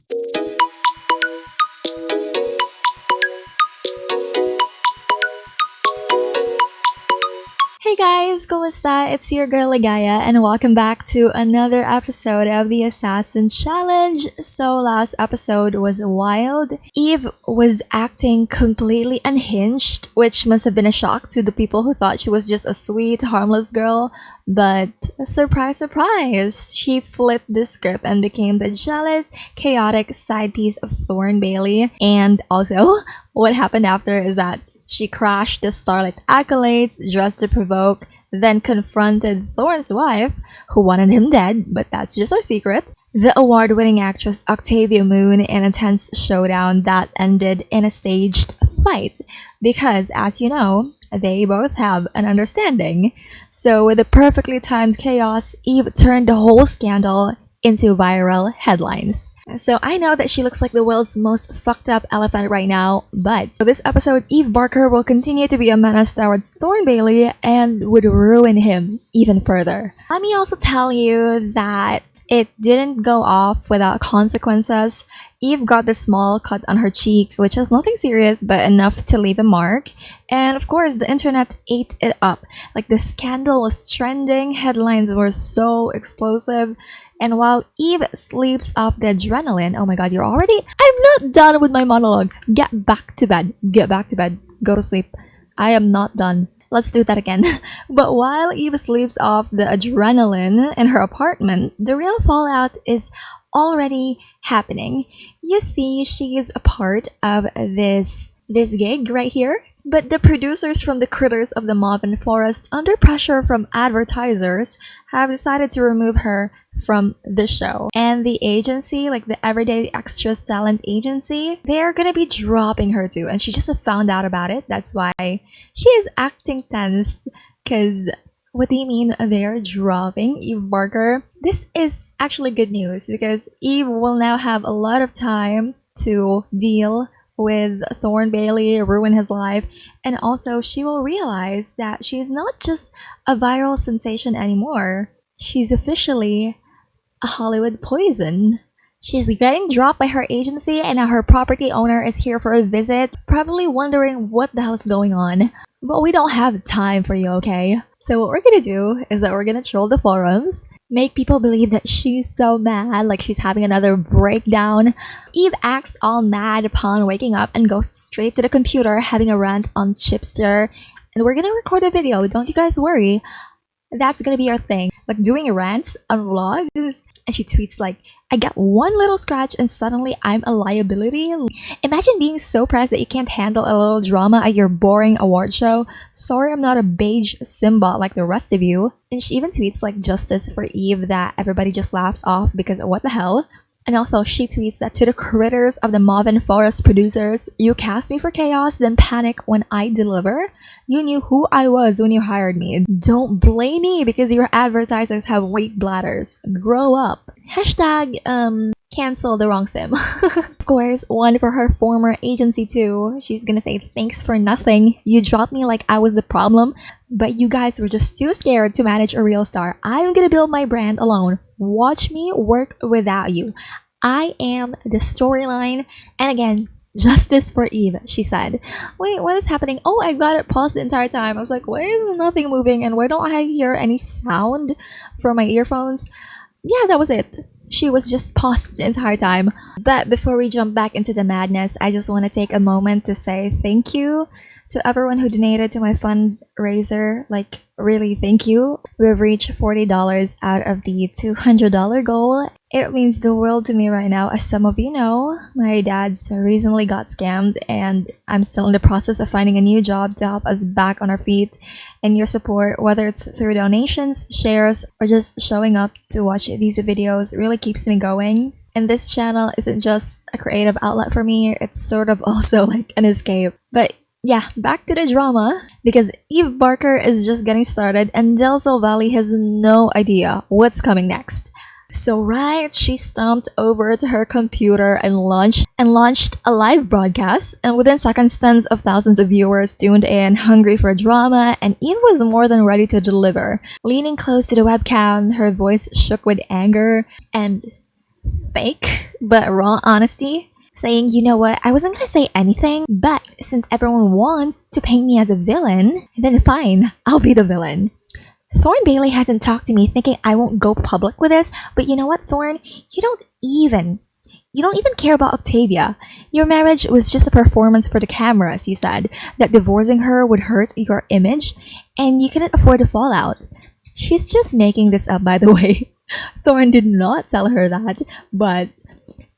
Hey guys, kumusta? It's your girl Ligaya and welcome back to another episode of the Assassin Challenge. So last episode was wild. Eve was acting completely unhinged, which must have been a shock to the people who thought she was just a sweet, harmless girl. But surprise, surprise, she flipped the script and became the jealous, chaotic side piece of Thorn Bailey. And also, what happened after is that she crashed the Starlight Accolades, dressed to provoke, then confronted Thorne's wife, who wanted him dead, but that's just our secret. The award-winning actress Octavia Moon in a tense showdown that ended in a staged fight. Because, as you know, they both have an understanding. So with the perfectly timed chaos, Eve turned the whole scandal into viral headlines. So I know that she looks like the world's most fucked up elephant right now, but for this episode, Eve Barker will continue to be a menace towards Thorn Bailey and would ruin him even further. Let me also tell you that it didn't go off without consequences. Eve got this small cut on her cheek, which is nothing serious but enough to leave a mark. And of course, the internet ate it up. Like, the scandal was trending, headlines were so explosive. And while Eve sleeps off the adrenaline, oh my god, I'm not done with my monologue. Get back to bed. Get back to bed. Go to sleep. I am not done. Let's do that again. But while Eve sleeps off the adrenaline in her apartment, the real fallout is already happening. You see, she is a part of this gig right here. But the producers from the Critters of the Malvern Forest, under pressure from advertisers, have decided to remove her from the show. And the agency, like the Everyday Extras Talent Agency, they're gonna be dropping her too. And she just found out about it. That's why she is acting tensed. Because what do you mean they're dropping Eve Barker? This is actually good news because Eve will now have a lot of time to deal with Thorn Bailey, ruin his life, and also she will realize that she's not just a viral sensation anymore. She's officially a Hollywood poison. She's getting dropped by her agency and now her property owner is here for a visit, probably wondering what the hell is going on. But we don't have time for you, okay? So what we're gonna do is that we're gonna troll the forums, make people believe that she's so mad, like she's having another breakdown. Eve acts all mad upon waking up and goes straight to the computer having a rant on Chipster. And we're gonna record a video, don't you guys worry. That's gonna be our thing, like doing rants on vlogs. And she tweets like, I got one little scratch and suddenly I'm a liability. Imagine being so pressed that you can't handle a little drama at your boring award show. Sorry, I'm not a beige Simba like the rest of you. And she even tweets like justice for Eve that everybody just laughs off because what the hell. And also, she tweets that to the Critters of the Malvern Forest producers, you cast me for chaos, then panic when I deliver. You knew who I was when you hired me. Don't blame me because your advertisers have weak bladders. Grow up. Hashtag, cancel the wrong sim. Of course, one for her former agency too. She's gonna say, thanks for nothing. You dropped me like I was the problem, but you guys were just too scared to manage a real star. I'm gonna build my brand alone. Watch me work without you. I am the storyline. And again, justice for Eve, she said. Wait, what is happening? Oh, I got it paused the entire time. I was like, why is nothing moving and why don't I hear any sound from my earphones? Yeah, that was it. She was just paused the entire time. But before we jump back into the madness, I just want to take a moment to say thank you to everyone who donated to my fundraiser. Like, really, thank you. We've reached $40 out of the $200 goal. It means the world to me right now. As some of you know, my dad's recently got scammed and I'm still in the process of finding a new job to help us back on our feet. And your support, whether it's through donations, shares, or just showing up to watch these videos, really keeps me going. And this channel isn't just a creative outlet for me, it's sort of also like an escape. But yeah, back to the drama, because Eve Barker is just getting started and Del Sol Valley has no idea what's coming next. So right, she stomped over to her computer and launched a live broadcast, and within seconds, tens of thousands of viewers tuned in, hungry for drama, and Eve was more than ready to deliver. Leaning close to the webcam, her voice shook with anger, and fake but raw honesty, saying, you know what, I wasn't gonna say anything, but since everyone wants to paint me as a villain, then fine, I'll be the villain. Thorn Bailey hasn't talked to me, thinking I won't go public with this, but you know what, Thorn? You don't even care about Octavia. Your marriage was just a performance for the cameras, you said, that divorcing her would hurt your image, and you couldn't afford the fallout. She's just making this up, by the way. Thorn did not tell her that, but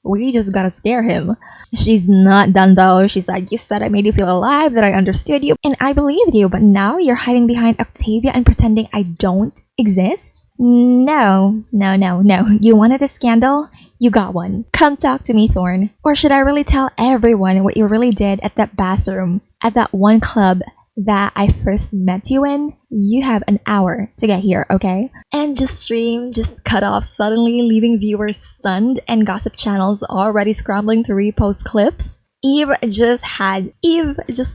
we just gotta scare him. She's not done though. She's like, you said I made you feel alive, that I understood you, and I believed you, but now you're hiding behind Octavia and pretending I don't exist? No. You wanted a scandal? You got one. Come talk to me, Thorn. Or should I really tell everyone what you really did at that bathroom, at that one club that I first met you in? You have an hour to get here, okay? And stream just cut off suddenly, leaving viewers stunned and gossip channels already scrambling to repost clips. Eve just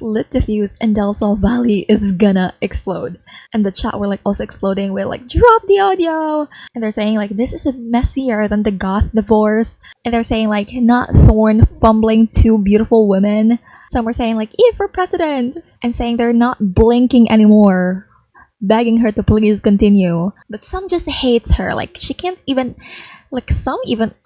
lit the fuse and Del Sol Valley is gonna explode. And the chat were like also exploding with like, drop the audio! And they're saying like, this is messier than the goth divorce. And they're saying like, not Thorn fumbling two beautiful women. Some were saying like, Eve for president! And saying they're not blinking anymore, begging her to please continue. But some just hates her, like she can't even,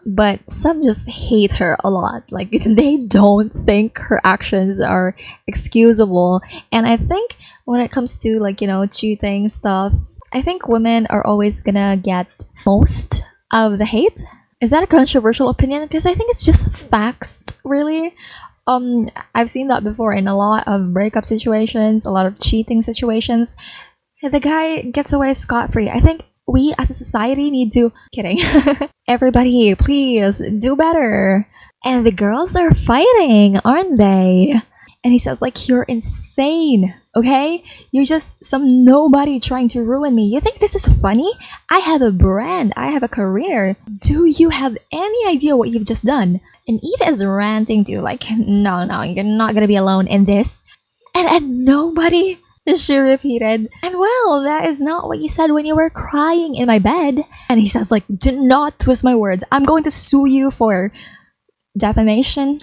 but some just hate her a lot. Like they don't think her actions are excusable. And I think when it comes to like, you know, cheating stuff, I think women are always gonna get most of the hate. Is that a controversial opinion? Because I think it's just facts, really. I've seen that before in a lot of breakup situations, a lot of cheating situations. The guy gets away scot-free. I think we as a society need to... Kidding. Everybody, please, do better. And the girls are fighting, aren't they? And he says like, you're insane, okay? You're just some nobody trying to ruin me. You think this is funny? I have a brand. I have a career. Do you have any idea what you've just done? And Eve is ranting too, like, no, you're not gonna be alone in this. And nobody, she repeated. And well, that is not what you said when you were crying in my bed. And he says like, do not twist my words. I'm going to sue you for defamation,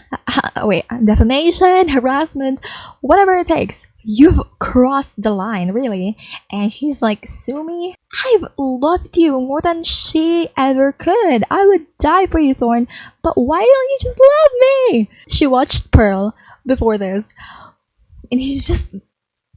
harassment, whatever it takes. You've crossed the line, really. And she's like, sue me? I've loved you more than she ever could. I would die for you, Thorn, but why don't you just love me? She watched Pearl before this, and he's just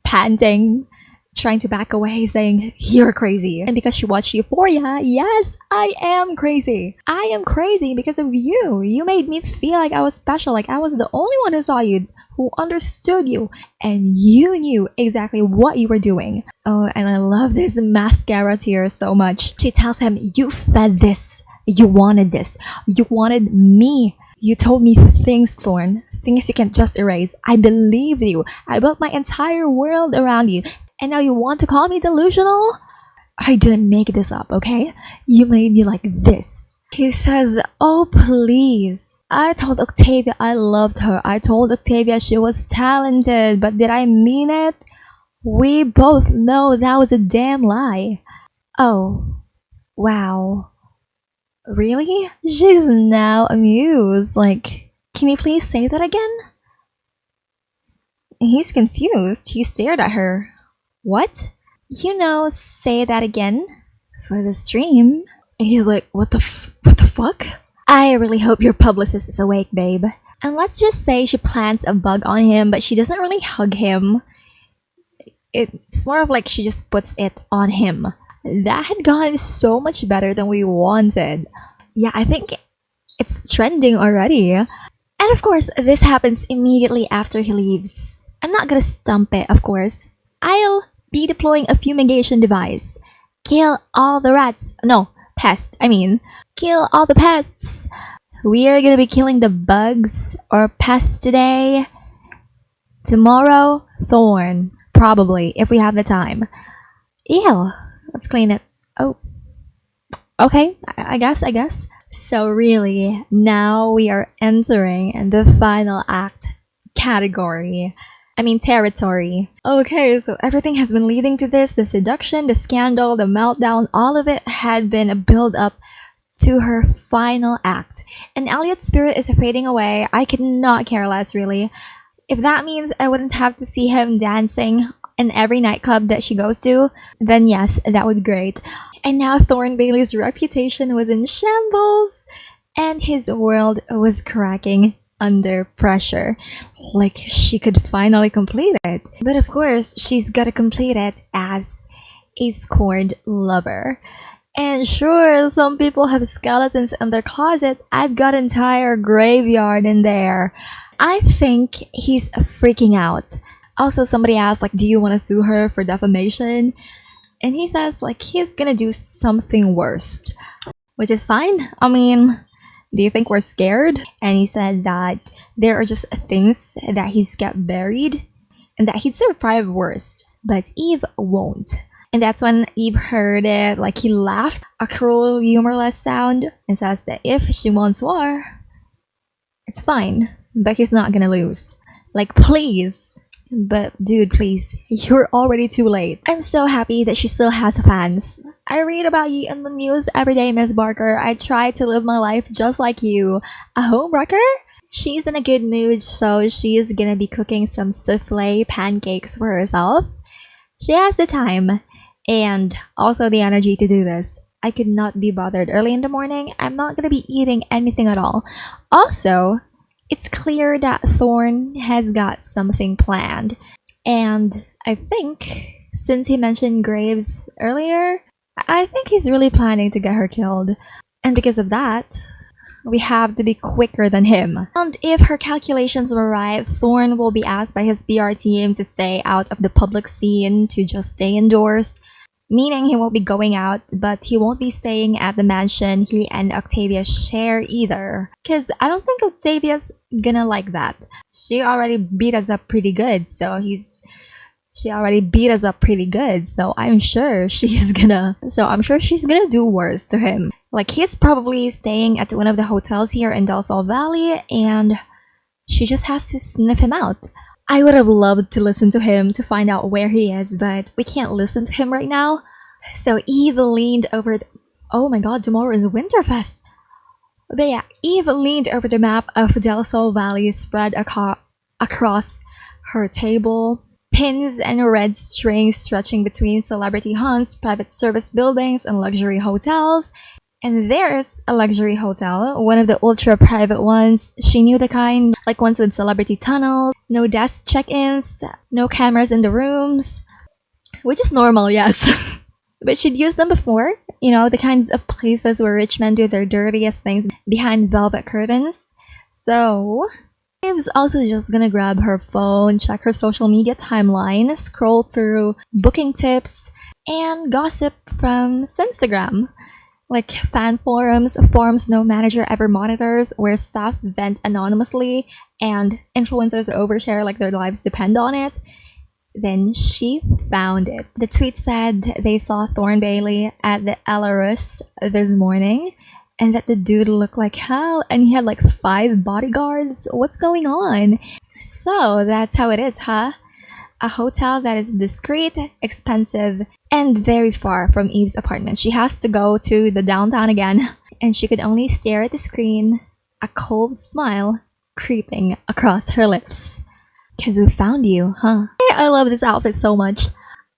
panting, trying to back away, saying, you're crazy. And because she watched Euphoria, yes, I am crazy. I am crazy because of you. You made me feel like I was special, like I was the only one who saw you, who understood you, and you knew exactly what you were doing. Oh, and I love this mascara tear so much. She tells him, you fed this. You wanted this. You wanted me. You told me things, Thorn. Things you can't just erase. I believed you. I built my entire world around you. And now you want to call me delusional? I didn't make this up, okay? You made me like this. He says, oh please. I told Octavia I loved her. I told Octavia she was talented, but did I mean it? We both know that was a damn lie. Oh, wow. Really? She's now amused. Like, can you please say that again? He's confused. He stared at her. What? You know, say that again for the stream. And he's like, what the fuck? I really hope your publicist is awake, babe. And let's just say she plants a bug on him, but she doesn't really hug him. It's more of like she just puts it on him. That had gone so much better than we wanted. Yeah, I think it's trending already. And of course, this happens immediately after he leaves. I'm not gonna stump it, of course. I'll be deploying a fumigation device. Kill all the rats. No, pests, I mean. Kill all the pests. We are gonna be killing the bugs or pests today. Tomorrow, Thorn. Probably, if we have the time. Ew. Let's clean it. Oh. Okay, I guess. So really, now we are entering the final act category. Territory. Okay, so everything has been leading to this. The seduction, the scandal, the meltdown, all of it had been a build up to her final act. And Elliot's spirit is fading away. I could not care less, really. If that means I wouldn't have to see him dancing in every nightclub that she goes to, then yes, that would be great. And now Thorn Bailey's reputation was in shambles, and his world was cracking under pressure. Like she could finally complete it. But of course, she's gotta complete it as a scorned lover. And sure, some people have skeletons in their closet. I've got an entire graveyard in there. I think he's freaking out. Also, somebody asked, like, do you want to sue her for defamation? And he says, like, he's gonna do something worse. Which is fine. I mean, do you think we're scared? And he said that there are just things that he's got buried and that he'd survive worst, but Eve won't. And that's when Eve heard it, like he laughed, a cruel, humorless sound, and says that if she wants war, it's fine, but he's not gonna lose. Like, please. But dude, please, you're already too late. I'm so happy that she still has fans. I read about you in the news every day, Miss Barker. I try to live my life just like you. A homewrecker? She's in a good mood, so she's gonna be cooking some souffle pancakes for herself. She has the time and also the energy to do this. I could not be bothered early in the morning. I'm not gonna be eating anything at all. Also, it's clear that Thorn has got something planned. And I think, since he mentioned Graves earlier, I think he's really planning to get her killed. And because of that, we have to be quicker than him. And if her calculations were right, Thorn will be asked by his PR team to stay out of the public scene, to just stay indoors. Meaning he won't be going out, but he won't be staying at the mansion he and Octavia share either. Cause I don't think Octavia's gonna like that. She already beat us up pretty good, so I'm sure she's gonna do worse to him. Like, he's probably staying at one of the hotels here in Del Sol Valley, and she just has to sniff him out. I would have loved to listen to him to find out where he is, but we can't listen to him right now. So Eve leaned over oh my god, tomorrow is Winterfest! But yeah, Eve leaned over the map of Del Sol Valley spread across her table. Pins and red strings stretching between celebrity hunts, private service buildings, and luxury hotels. And there's a luxury hotel, one of the ultra-private ones. She knew the kind, like ones with celebrity tunnels, no desk check-ins, no cameras in the rooms. Which is normal, yes. But she'd used them before. You know, the kinds of places where rich men do their dirtiest things behind velvet curtains. So Eve's also just gonna grab her phone, check her social media timeline, scroll through booking tips, and gossip from Instagram. Like fan forums no manager ever monitors, where staff vent anonymously and influencers overshare like their lives depend on it. Then she found it. The tweet said they saw Thorn Bailey at the Elarus this morning, and that the dude looked like hell and he had like 5 bodyguards. What's going on? So that's how it is, huh? A hotel that is discreet, expensive, and very far from Eve's apartment. She has to go to the downtown again, and she could only stare at the screen, a cold smile creeping across her lips. 'Cause we found you, huh? I love this outfit so much.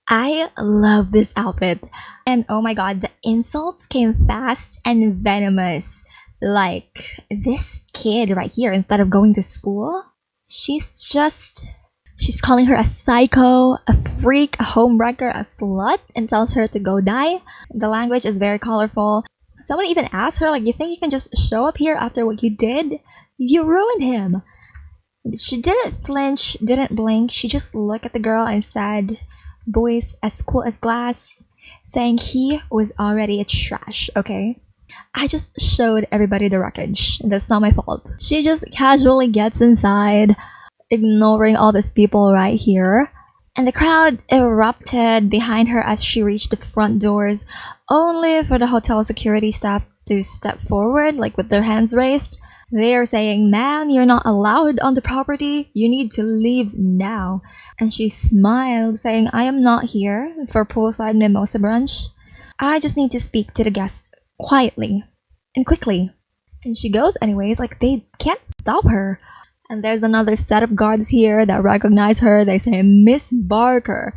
I love this outfit. And oh my god, the insults came fast and venomous. Like, this kid right here, instead of going to school, she's calling her a psycho, a freak, a homewrecker, a slut, and tells her to go die. The language is very colorful. Someone even asked her, like, you think you can just show up here after what you did? You ruined him. She didn't flinch, didn't blink. She just looked at the girl and said, voice as cool as glass, saying he was already a trash, okay? I just showed everybody the wreckage. That's not my fault. She just casually gets inside, ignoring all these people right here. And the crowd erupted behind her as she reached the front doors, only for the hotel security staff to step forward, like with their hands raised. They are saying, ma'am, you're not allowed on the property. You need to leave now. And she smiled, saying, I am not here for poolside mimosa brunch. I just need to speak to the guests quietly. and quickly. And she goes anyways, like they can't stop her. And there's another set of guards here that recognize her. They say, Miss Barker,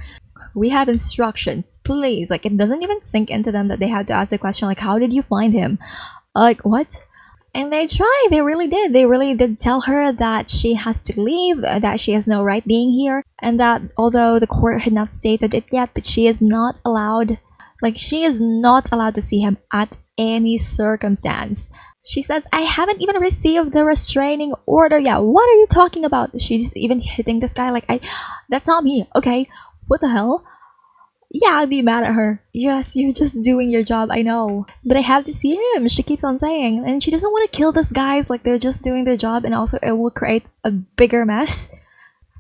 we have instructions, please. Like it doesn't even sink into them that they had to ask the question, like, how did you find him? Like, what? And they really did. They really did tell her that she has to leave, that she has no right being here, and that although the court had not stated it yet, but she is not allowed, to see him at any circumstance. She says, I haven't even received the restraining order yet. What are you talking about? She's even hitting this guy like, that's not me, okay? What the hell? Yeah, I'd be mad at her. Yes, you're just doing your job, I know. But I have to see him, she keeps on saying. And she doesn't want to kill these guys, like they're just doing their job, and also it will create a bigger mess.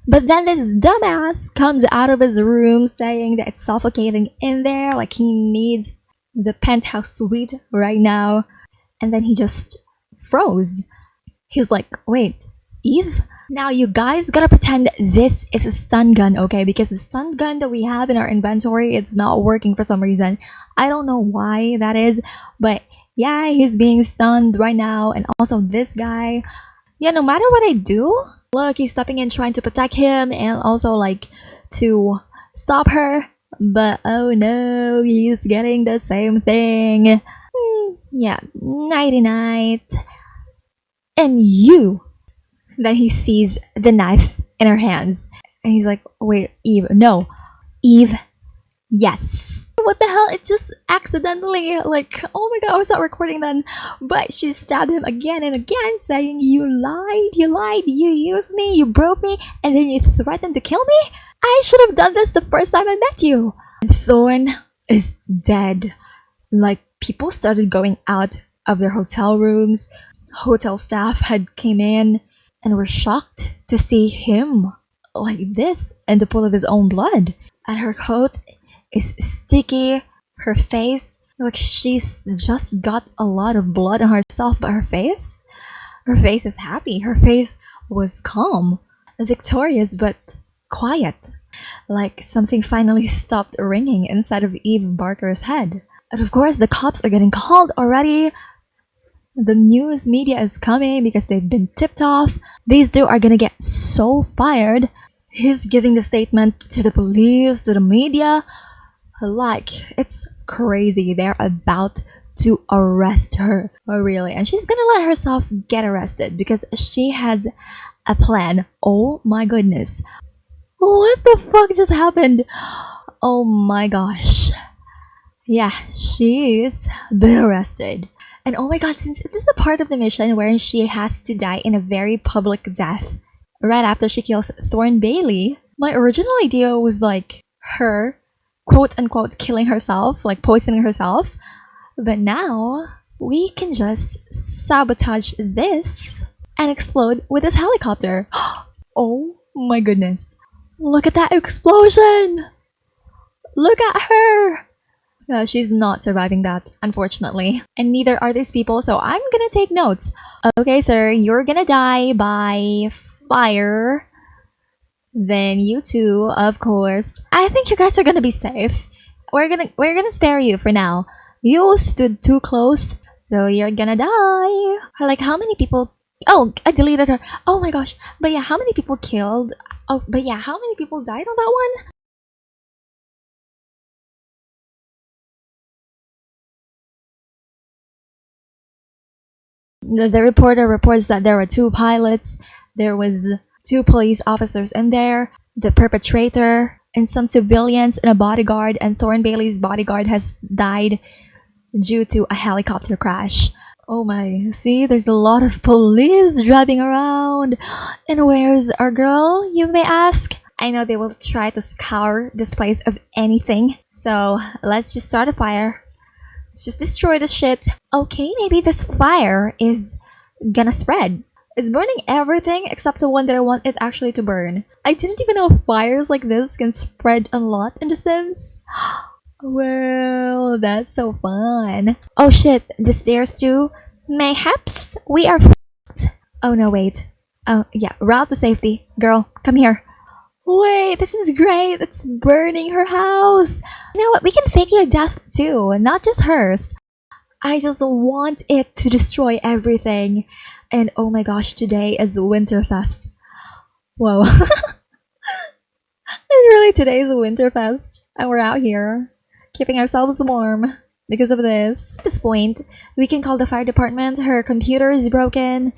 But then this dumbass comes out of his room saying that it's suffocating in there, like he needs the penthouse suite right now. And then he just froze. He's like, wait, Eve? Now you guys gotta pretend this is a stun gun, okay? Because the stun gun that we have in our inventory, it's not working for some reason. I don't know why that is, but yeah, he's being stunned right now. And also this guy, yeah, no matter what I do, look, he's stepping in trying to protect him and also like to stop her. But oh no, he's getting the same thing. Yeah, nighty night. And you. Then he sees the knife in her hands. And he's like, wait, Eve, no. Eve, yes. What the hell? It just accidentally, like, oh my god, I was not recording then. But she stabbed him again and again, saying, you lied, you used me, you broke me, and then you threatened to kill me? I should have done this the first time I met you. And Thorn is dead. Like, people started going out of their hotel rooms. Hotel staff had came in and were shocked to see him like this in the pool of his own blood. And her coat is sticky. Her face, like she's just got a lot of blood on herself, but her face is happy. Her face was calm, victorious, but quiet. Like something finally stopped ringing inside of Eve Barker's head. And of course, the cops are getting called already. The news media is coming because they've been tipped off. These two are gonna get so fired. He's giving the statement to the police, to the media. Like, it's crazy. They're about to arrest her. Oh, really? And she's gonna let herself get arrested because she has a plan. Oh my goodness. What the fuck just happened? Oh my gosh. Yeah, she's been arrested. And oh my god, since it is a part of the mission where she has to die in a very public death right after she kills Thorn Bailey, my original idea was like her, quote unquote, killing herself, like poisoning herself. But now we can just sabotage this and explode with this helicopter. Oh my goodness. Look at that explosion! Look at her! She's not surviving that, unfortunately. And neither are these people, so I'm gonna take notes. Okay, sir, you're gonna die by fire. Then you two, of course. I think you guys are gonna be safe. We're gonna spare you for now. You stood too close, so you're gonna die. Like, how many people... Oh, I deleted her. Oh my gosh. But yeah, how many people killed? Oh, but yeah, how many people died on that one? The reporter reports that there were 2 pilots, there was 2 police officers in there, the perpetrator, and some civilians and a bodyguard, and Thorn Bailey's bodyguard has died due to a helicopter crash. Oh my, see, there's a lot of police driving around. And where's our girl, you may ask? I know they will try to scour this place of anything, so let's just start a fire. Let's just destroy this shit. Okay, maybe this fire is gonna spread. It's burning everything except the one that I want it actually to burn. I didn't even know fires like this can spread a lot in The Sims. Well, that's so fun. Oh shit, the stairs too? Mayhaps we are f***ed. Oh no, wait. Oh yeah, route to safety. Girl, come here. Wait, this is great. It's burning her house. You know what? We can fake your death too, not just hers. I just want it to destroy everything. And oh my gosh, today is Winterfest. Whoa. And really, today is Winterfest. And we're out here keeping ourselves warm because of this. At this point, we can call the fire department. Her computer is broken.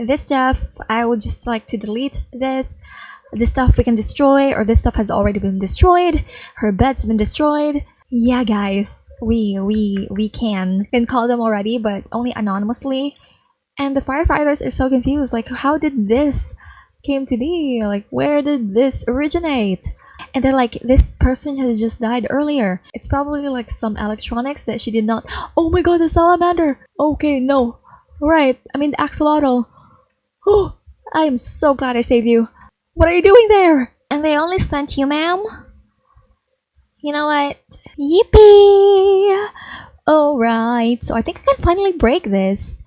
This stuff, I would just like to delete this. This stuff we can destroy, or this stuff has already been destroyed. Her bed's been destroyed. Yeah, guys, we can call them already, but only anonymously. And the firefighters are so confused. Like, how did this came to be? Like, where did this originate? And they're like, this person has just died earlier. It's probably like some electronics that she did not. Oh my god, the salamander. Okay, no. Right, I mean the axolotl. Oh, I am so glad I saved you. What are you doing there? And they only sent you, ma'am? You know what? Yippee! Alright, so I think I can finally break this.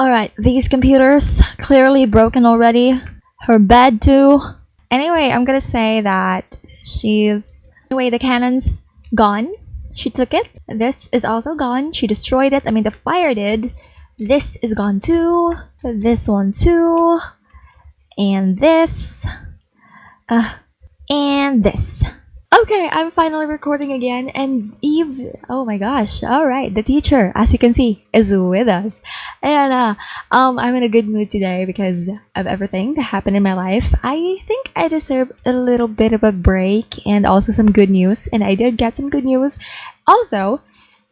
Alright, these computers clearly broken already. Her bed too. Anyway, I'm gonna say that she's... Anyway, the cannon's gone. She took it. This is also gone. She destroyed it. I mean, the fire did. This is gone too. This one too. And this. And this. Okay, I'm finally recording again, and Eve, oh my gosh, alright, the teacher, as you can see, is with us. And I'm in a good mood today because of everything that happened in my life. I think I deserve a little bit of a break and also some good news, and I did get some good news. Also,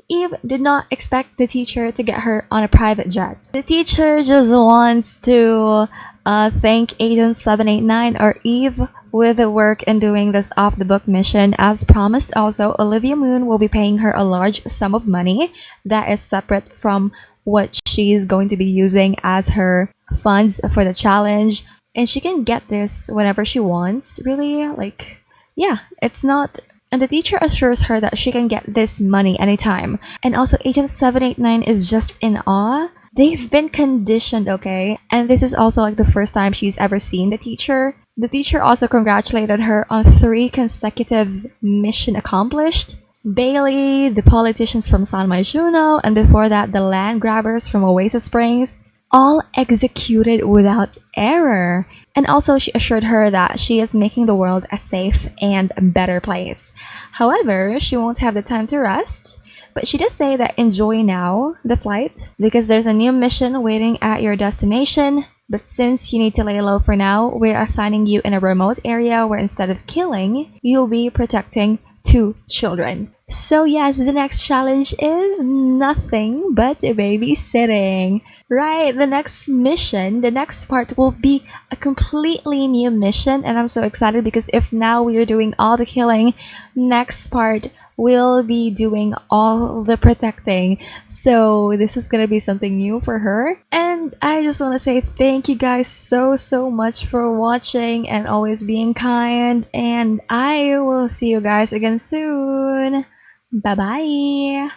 Eve did not expect the teacher to get her on a private jet. The teacher just wants to thank Agent 789 or Eve with the work in doing this off-the-book mission. As promised, also, Olivia Moon will be paying her a large sum of money that is separate from what she's going to be using as her funds for the challenge. And she can get this whenever she wants, really. Like, yeah, it's not... And the teacher assures her that she can get this money anytime. And also, Agent 789 is just in awe. They've been conditioned, okay? And this is also like the first time she's ever seen the teacher. The teacher also congratulated her on 3 consecutive mission accomplished. Bailey, the politicians from San Juno, and before that, the land grabbers from Oasis Springs, all executed without error. And also, she assured her that she is making the world a safe and better place. However, she won't have the time to rest. But she does say that enjoy now the flight because there's a new mission waiting at your destination. But since you need to lay low for now, we're assigning you in a remote area where instead of killing, you'll be protecting 2 children. So yes, the next challenge is nothing but babysitting. Right, the next mission, the next part will be a completely new mission, and I'm so excited because if now we are doing all the killing, next part will be doing all the protecting. So this is gonna be something new for her. And I just want to say thank you guys so much for watching and always being kind. And I will see you guys again soon. Bye bye.